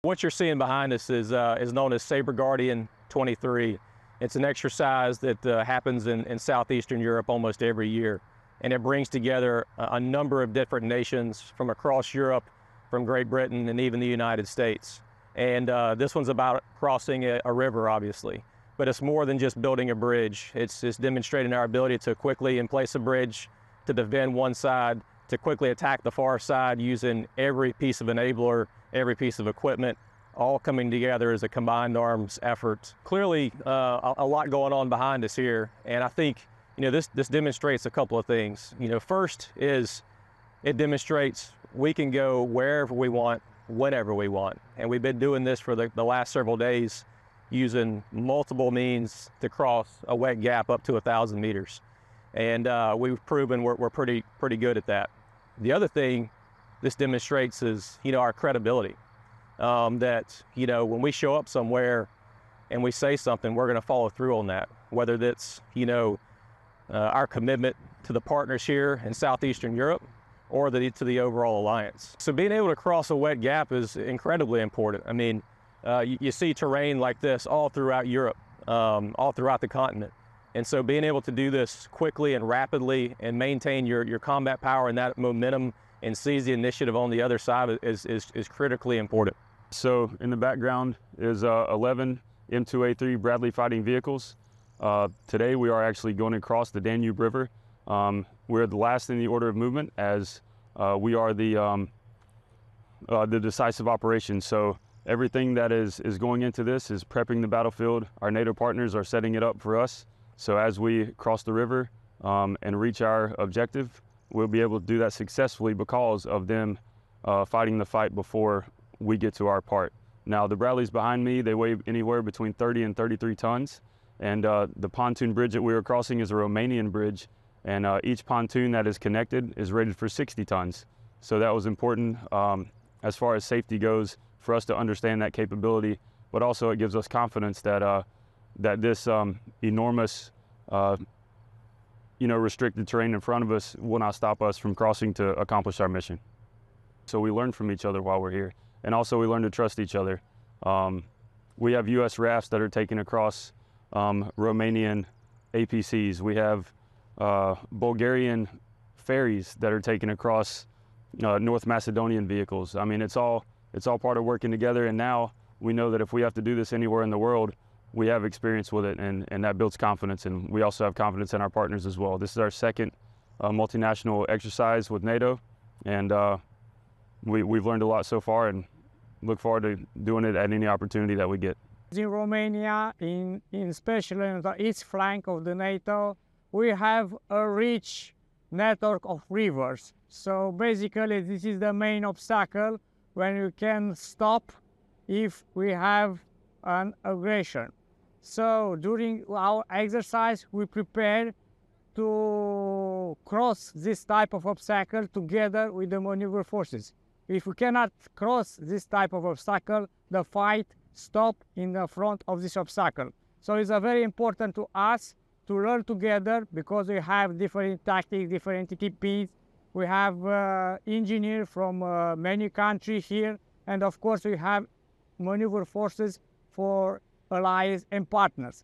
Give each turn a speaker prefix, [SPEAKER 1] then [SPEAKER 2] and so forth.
[SPEAKER 1] What you're seeing behind us is known as Saber Guardian 23. It's an exercise that happens in southeastern Europe almost every year, and it brings together a number of different nations from across Europe, from Great Britain, and even the United States. And this one's about crossing a river, obviously, but it's more than just building a bridge. It's demonstrating our ability to quickly place a bridge, to defend one side, to quickly attack the far side using every piece of enabler, every piece of equipment, all coming together as a combined arms effort. Clearly, a lot going on behind us here, and I think this demonstrates a couple of things. First is it demonstrates we can go wherever we want, whenever we want, and we've been doing this for the last several days, using multiple means to cross a wet gap up to 1,000 meters, and we've proven we're pretty good at that. The other thing this demonstrates is our credibility. That when we show up somewhere and we say something, we're going to follow through on that. Whether that's our commitment to the partners here in southeastern Europe, or to the overall alliance. So being able to cross a wet gap is incredibly important. I mean, you see terrain like this all throughout Europe, all throughout the continent. And so being able to do this quickly and rapidly and maintain your combat power and that momentum and seize the initiative on the other side is critically important.
[SPEAKER 2] So in the background is 11 M2A3 Bradley fighting vehicles. Today we are actually going across the Danube River. We're the last in the order of movement, as we are the decisive operation. So everything that is going into this is prepping the battlefield. Our NATO partners are setting it up for us. So as we cross the river and reach our objective, we'll be able to do that successfully because of them fighting the fight before we get to our part. Now the Bradleys behind me, they weigh anywhere between 30 and 33 tons. And the pontoon bridge that we are crossing is a Romanian bridge. And each pontoon that is connected is rated for 60 tons. So that was important as far as safety goes for us to understand that capability, but also it gives us confidence that that this enormous restricted terrain in front of us will not stop us from crossing to accomplish our mission. So we learn from each other while we're here, and also we learn to trust each other. We have U.S. rafts that are taken across Romanian APCs. We have Bulgarian ferries that are taken across North Macedonian vehicles. I mean, it's all part of working together, and now we know that if we have to do this anywhere in the world, we have experience with it, and that builds confidence, and we also have confidence in our partners as well. This is our second multinational exercise with NATO, and we've learned a lot so far and look forward to doing it at any opportunity that we get.
[SPEAKER 3] In Romania, especially in the east flank of the NATO, we have a rich network of rivers. So basically this is the main obstacle when you can stop if we have an aggression. So during our exercise we prepare to cross this type of obstacle together with the maneuver forces. If we cannot cross this type of obstacle, the fight stop in the front of this obstacle. So it's very important to us to learn together, because we have different tactics, different TTPs. We have engineers from many countries here, and of course we have maneuver forces for allies and partners.